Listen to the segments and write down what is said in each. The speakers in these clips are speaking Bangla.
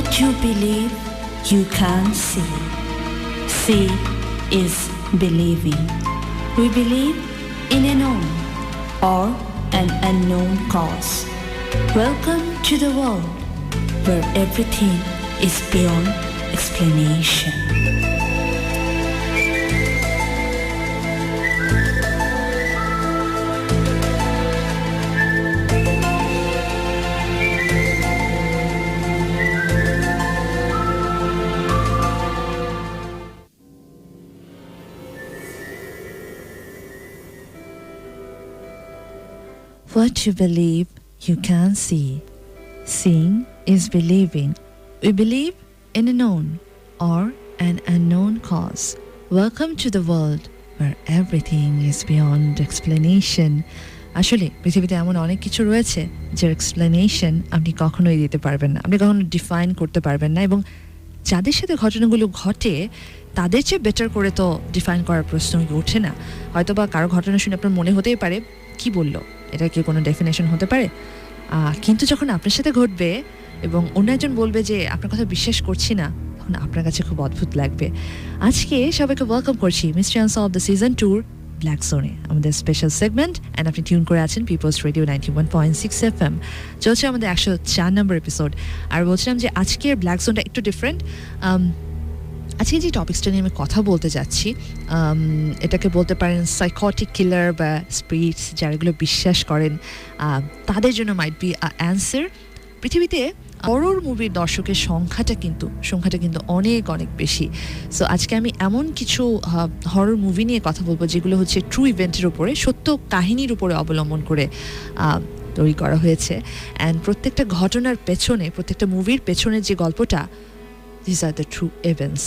What you believe, you can see. See is believing. We believe in a known or an unknown cause. Welcome to the world where everything is beyond explanation. What you believe, you can see. Seeing is believing. We believe in a known or an unknown cause. Welcome to the world where everything is beyond explanation. আসলে পৃথিবীতে এমন অনেক কিছু রয়েছে যার এক্সপ্লেনেশন আপনি কখনোই দিতে পারবেন না, আপনি কখনো ডিফাইন করতে পারবেন না, এবং যাদের সাথে ঘটনাগুলো ঘটে তাদের চেয়ে বেটার করে তো ডিফাইন করার প্রশ্ন ওঠে না। হয়তো বা কারো ঘটনা শুনে আপনার মনে হতেই পারে কি বললো, এটা কি কোনো ডেফিনেশন হতে পারে? কিন্তু যখন আপনার সাথে ঘটবে এবং অন্য একজন বলবে যে আপনার কথা বিশ্বাস করছি না, তখন আপনার কাছে খুব অদ্ভুত লাগবে। আজকে সবাইকে ওয়েলকাম করছি mystery unsolved the season 2 black জোনে, আমাদের স্পেশাল সেগমেন্ট। অ্যান্ড আপনি টিউন করে আছেন পিপলস রেডিও 91.6 FM। চলছে আমাদের 104 নম্বর এপিসোড। আর বলছিলাম যে আজকের ব্ল্যাক জোনটা একটু ডিফারেন্ট। আজকে যে টপিক্সটা নিয়ে আমি কথা বলতে যাচ্ছি, এটাকে বলতে পারেন সাইকোটিক কিলার বা স্পিরিটস, যারা এগুলো বিশ্বাস করেন তাদের জন্য মাইট বি অ্যান্সার। পৃথিবীতে হরর মুভির দর্শকের সংখ্যাটা কিন্তু অনেক অনেক বেশি। সো আজকে আমি এমন কিছু হরর মুভি নিয়ে কথা বলবো যেগুলো হচ্ছে ট্রু ইভেন্টের উপরে, সত্য কাহিনীর উপরে অবলম্বন করে তৈরি করা হয়েছে। অ্যান্ড প্রত্যেকটা ঘটনার পেছনে, প্রত্যেকটা মুভির পেছনে যে গল্পটা, these are the true events.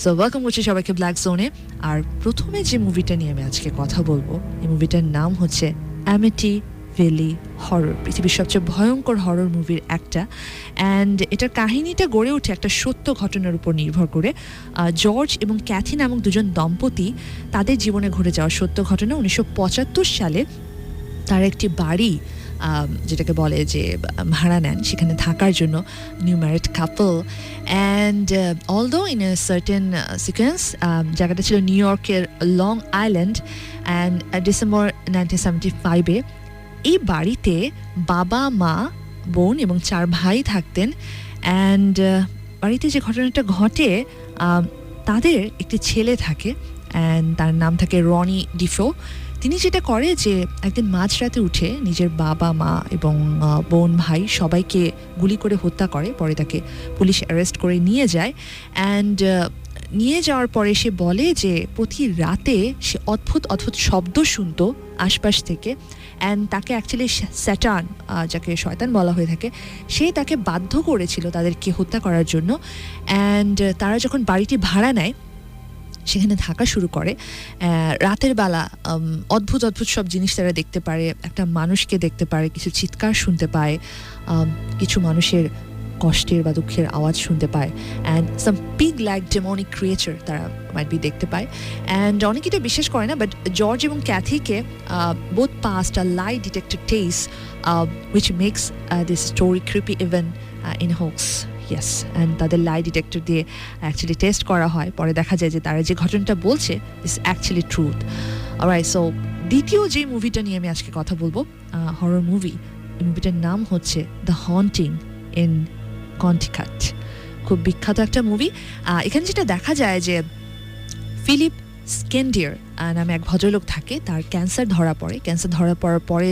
So welcome করছি সবাইকে ব্ল্যাক জোনে। আর প্রথমে যে মুভিটা নিয়ে আমি আজকে কথা বলবো, এই মুভিটার নাম হচ্ছে অ্যামিটিভিলি হরর, পৃথিবীর সবচেয়ে ভয়ঙ্কর হরর মুভির একটা। অ্যান্ড এটার কাহিনীটা গড়ে ওঠে একটা সত্য ঘটনার উপর নির্ভর করে। জর্জ এবং ক্যাথি নামক দুজন দম্পতি, তাদের জীবনে ঘটে যাওয়া সত্য ঘটনা। 1975 সালে তার একটি বাড়ি, যেটাকে বলে যে ভাড়া নেন সেখানে থাকার জন্য, new married couple. And although in a certain sequence, জায়গাটা ছিল নিউ ইয়র্কের লং আইল্যান্ড। অ্যান্ড ডিসেম্বর 1975-এ এই বাড়িতে বাবা, মা, বোন এবং 4 ভাই থাকতেন। অ্যান্ড বাড়িতে যে ঘটনাটা ঘটে, তাদের একটি ছেলে থাকে, অ্যান্ড তার নাম থাকে রনি ডিফো। তিনি যেটা করে যে একদিন মাঝরাতে উঠে নিজের বাবা, মা এবং বোন, ভাই সবাইকে গুলি করে হত্যা করে। পরে তাকে পুলিশ অ্যারেস্ট করে নিয়ে যায়। অ্যান্ড নিয়ে যাওয়ার পরে সে বলে যে প্রতি রাতে সে অদ্ভুত অদ্ভুত শব্দ শুনতো আশপাশ থেকে। অ্যান্ড তাকে অ্যাকচুয়ালি স্যাটান, যাকে শয়তান বলা হয়ে থাকে, সে তাকে বাধ্য করেছিল তাদেরকে হত্যা করার জন্য। অ্যান্ড তারা যখন বাড়িটি ভাড়া নেয়, সেখানে থাকা শুরু করে। রাতের বেলা অদ্ভুত অদ্ভুত সব জিনিস তারা দেখতে পারে, একটা মানুষকে দেখতে পারে, কিছু চিৎকার শুনতে পায়, কিছু মানুষের কষ্টের বা দুঃখের আওয়াজ শুনতে পায়। And some pig like demonic creature তারা মাইট বি দেখতে পায়। অ্যান্ড অনেকে এটা বিশ্বাস করে না, বাট জর্জ এবং ক্যাথিকে both passed a lie detector test which makes this story creepy even in hoax. Yes, and তাদের লাই ডিটেক্টর দিয়ে অ্যাকচুয়ালি টেস্ট করা হয়। পরে দেখা যায় যে তারা যে ঘটনাটা বলছে is actually truth. Alright, so দ্বিতীয় যে মুভিটা নিয়ে আমি আজকে কথা বলবো, হরর মুভি, এই মুভিটার নাম হচ্ছে দ্য হন্টিং ইন কন্টিকাট। খুব বিখ্যাত একটা মুভি। এখানে যেটা দেখা যায় যে ফিলিপ স্কেন্ডিয়ার নামে এক ভদ্রলোক থাকে, তার ক্যান্সার ধরা পড়ে। ক্যান্সার ধরা পড়ার পরে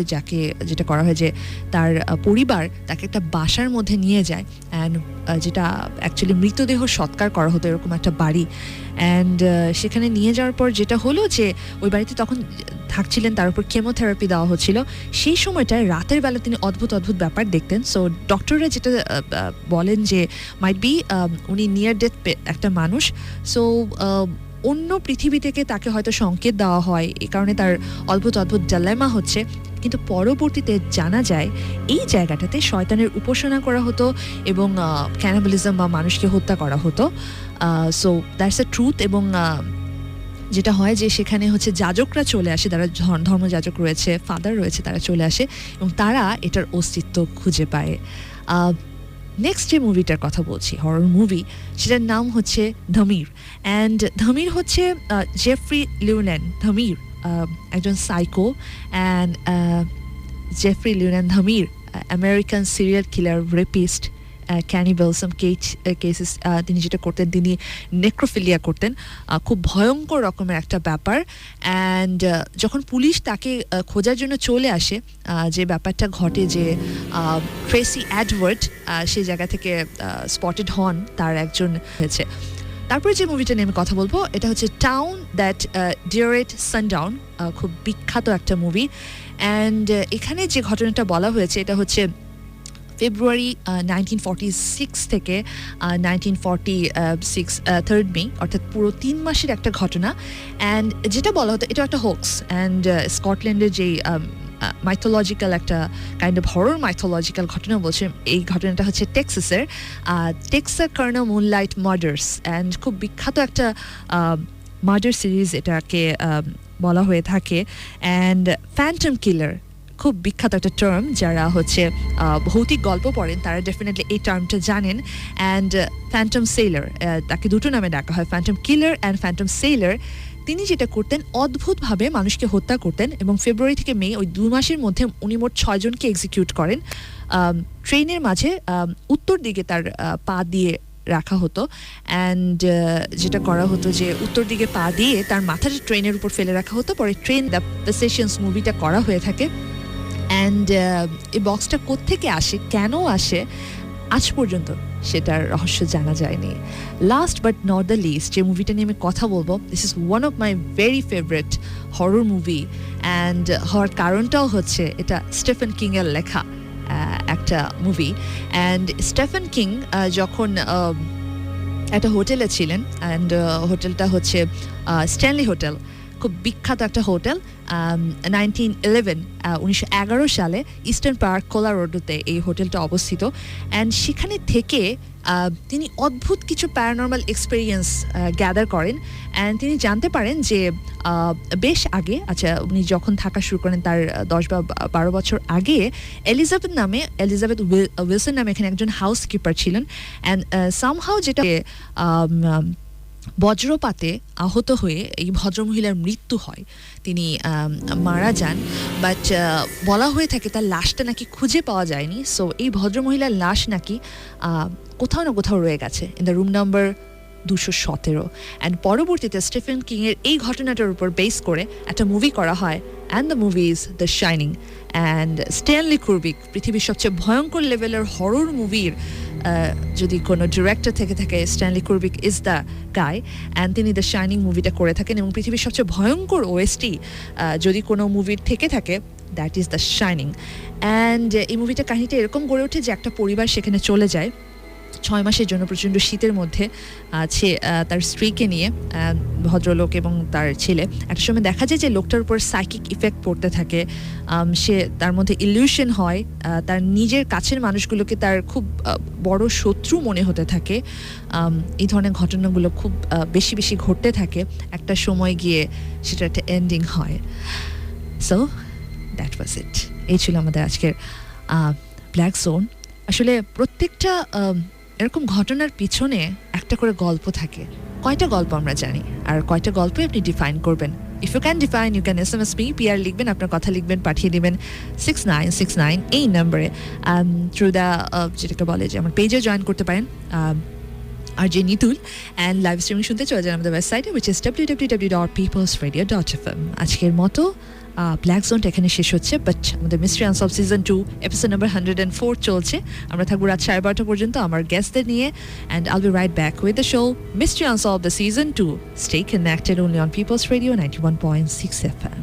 যেটা করা হয় যে তার পরিবার তাকে একটা বাসার মধ্যে নিয়ে যায়। অ্যান্ড যেটা অ্যাকচুয়ালি মৃতদেহ সৎকার করা হতো, এরকম একটা বাড়ি। অ্যান্ড সেখানে নিয়ে যাওয়ার পর যেটা হলো যে ওই বাড়িতে তখন থাকছিলেন, তার উপর কেমোথেরাপি দেওয়া হচ্ছিল। সেই সময়টায় রাতের বেলা তিনি অদ্ভুত অদ্ভুত ব্যাপার দেখতেন। সো ডক্টররা যেটা বলেন যে মাইট বি উনি নিয়ার ডেথ একটা মানুষ। সো অন্য পৃথিবী থেকে তাকে হয়তো সংকেত দেওয়া হয়, এই কারণে তার অদ্ভুত অদ্ভুত ডাইলেমা হচ্ছে। কিন্তু পরবর্তীতে জানা যায় এই জায়গাটাতে শয়তানের উপাসনা করা হতো এবং ক্যানাবালিজম বা মানুষকে হত্যা করা হতো। So that's a truth. এবং যেটা হয় যে সেখানে হচ্ছে যাজকরা চলে আসে, যারা ধর্মযাজক রয়েছে, ফাদার রয়েছে, তারা চলে আসে এবং তারা এটার অস্তিত্ব খুঁজে পায়। নেক্সট যে মুভিটার কথা বলছি, হরর মুভি, সেটার নাম হচ্ছে ধমির। অ্যান্ড ধমির হচ্ছে জেফ্রি লিউল্যান্ড ধমির, একজন psycho, and Jeffrey Lionel Dahmer American serial killer, rapist, cannibalism cases তিনি যেটা করতেন, তিনি নেক্রোফিলিয়া করতেন, খুব ভয়ঙ্কর রকমের একটা ব্যাপার। অ্যান্ড যখন পুলিশ তাকে খোঁজার জন্য চলে আসে, যে ব্যাপারটা ঘটে যে ট্রেসি অ্যাডওয়ার্ড সেই জায়গা থেকে স্পটেড হন, তার একজন হয়েছে। তারপরে যে মুভিটা নিয়ে আমি কথা বলবো, এটা হচ্ছে টাউন দ্যাট ডিয়ারেড সানডাউন, খুব বিখ্যাত একটা মুভি। অ্যান্ড এখানে যে ঘটনাটা বলা হয়েছে, এটা হচ্ছে ফেব্রুয়ারি 1946 থেকে 1946 3rd মে, অর্থাৎ পুরো 3 মাসের একটা ঘটনা। অ্যান্ড যেটা বলা হতো, এটা একটা হোক্স। অ্যান্ড স্কটল্যান্ডের যেই মাইথোলজিক্যাল একটা কাইন্ড অফ হরর মাইথোলজিক্যাল ঘটনা বলছে, এই ঘটনাটা হচ্ছে টেক্সাসের টেক্সাকার্না মুনলাইট মার্ডার্স। অ্যান্ড খুব বিখ্যাত একটা মার্ডার সিরিজ এটাকে বলা হয়ে থাকে। অ্যান্ড ফ্যান্টম কিলার, খুব বিখ্যাত একটা টার্ম, যারা হচ্ছে ভৌতিক গল্প পড়েন তারা ডেফিনেটলি এই টার্মটা জানেন। অ্যান্ড ফ্যান্টম সেলার, তাকে দুটো নামে ডাকা হয়, Phantom killer and Phantom seller. তিনি যেটা করতেন, অদ্ভুতভাবে মানুষকে হত্যা করতেন, এবং ফেব্রুয়ারি থেকে মে ওই 2 মাসের মধ্যে উনি মোট 6 জনকে এক্সিকিউট করেন। ট্রেনের মাঝে উত্তর দিকে তার পা দিয়ে রাখা হতো। অ্যান্ড যেটা করা হতো যে উত্তর দিকে পা দিয়ে তার মাথাটা ট্রেনের উপর ফেলে রাখা হতো। পরে ট্রেন দ্য পসেশনস মুভিটা করা হয়ে থাকে। অ্যান্ড এই বক্সটা কোত্থেকে আসে, কেন আসে, আজ পর্যন্ত সেটার রহস্য জানা যায়নি। Last but not the least যে মুভিটা নিয়ে আমি কথা বলবো, this is one of my very favourite horror movie. And হওয়ার কারণটাও হচ্ছে এটা স্টিফেন কিংয়ের লেখা একটা মুভি। অ্যান্ড স্টিফেন কিং যখন একটা হোটেলে ছিলেন, অ্যান্ড হোটেলটা হচ্ছে স্ট্যানলি হোটেল, খুব বিখ্যাত একটা হোটেল। 1911 সালে ইস্টার্ন পার্ক কোলারোডোতে এই হোটেলটা অবস্থিত। অ্যান্ড সেখানে থেকে তিনি অদ্ভুত কিছু প্যারানর্মাল এক্সপেরিয়েন্স গ্যাদার করেন। অ্যান্ড তিনি জানতে পারেন যে বেশ আগে, আচ্ছা উনি যখন থাকা শুরু করেন তার 10 বা 12 বছর আগে, এলিজাবেথ উইলসন নামে এখানে একজন হাউসকিপার ছিলেন। অ্যান্ড সামহাউ যেটা বজ্রপাতে আহত হয়ে এই ভদ্রমহিলার মৃত্যু হয়, তিনি মারা যান। বাট বলা হয়ে থাকে তার লাশটা নাকি খুঁজে পাওয়া যায়নি। সো এই ভদ্রমহিলার লাশ নাকি কোথাও না কোথাও রয়ে গেছে in the room number 217। And পরবর্তীতে স্টিফেন কিংয়ের এই ঘটনাটার উপর বেস করে একটা মুভি করা হয়, and the movie is the shining. And Stanley Kubrick, পৃথিবীর সবচেয়ে ভয়ঙ্কর লেভেলের হরর মুভির যদি কোনো ডিরেক্টর থেকে থাকে, Stanley Kubrick is the guy. And তিনি দ্য শাইনিং মুভিটা করে থাকেন, এবং পৃথিবীর সবচেয়ে ভয়ঙ্কর ওএসটি যদি কোনো মুভির থেকে থাকে, that is the shining. And এই মুভিটা কাহিনীটা এরকম গড়ে ওঠে যে একটা পরিবার সেখানে চলে যায় 6 মাসের জন্য, প্রচণ্ড শীতের মধ্যে তার স্ত্রীকে নিয়ে, ভদ্রলোক এবং তার ছেলে। একটা সময় দেখা যায় যে লোকটার উপর সাইকিক ইফেক্ট পড়তে থাকে, সে তার মধ্যে ইলিউশন হয়, তার নিজের কাছের মানুষগুলোকে তার খুব বড় শত্রু মনে হতে থাকে। এই ধরনের ঘটনাগুলো খুব বেশি বেশি ঘটতে থাকে, একটা সময় গিয়ে সেটা একটা এন্ডিং হয়। সো দ্যাট ওয়াজ ইট। এই ছিল আমাদের আজকের ব্ল্যাক জোন। আসলে প্রত্যেকটা এরকম ঘটনার পিছনে একটা করে গল্প থাকে। কয়টা গল্প আমরা জানি, আর কয়টা গল্পই আপনি ডিফাইন করবেন? If you can define, you can SMS me, PR লিখবেন, আপনার কথা লিখবেন, পাঠিয়ে দিবেন 6969 এই নম্বরে। থ্রু দ্য যেটাকে বলে যে আমার পেজে জয়েন করতে পারেন, RJ Nitul. And live streaming শুনতে চলে যান আমাদের ওয়েবসাইটে, which is www.peoplesradio.fm। আজকের মতো ব্ল্যাক জোনটা এখানে শেষ হচ্ছে, বাট আমাদের mystery unsolved season 2 episode number 104 চলছে। আমরা থাকবো রাত 12:30 পর্যন্ত আমার গেস্টদের নিয়ে। And I'll be right back with the show Mystery Unsolved the season 2. Stay connected only on People's Radio 91.6 FM.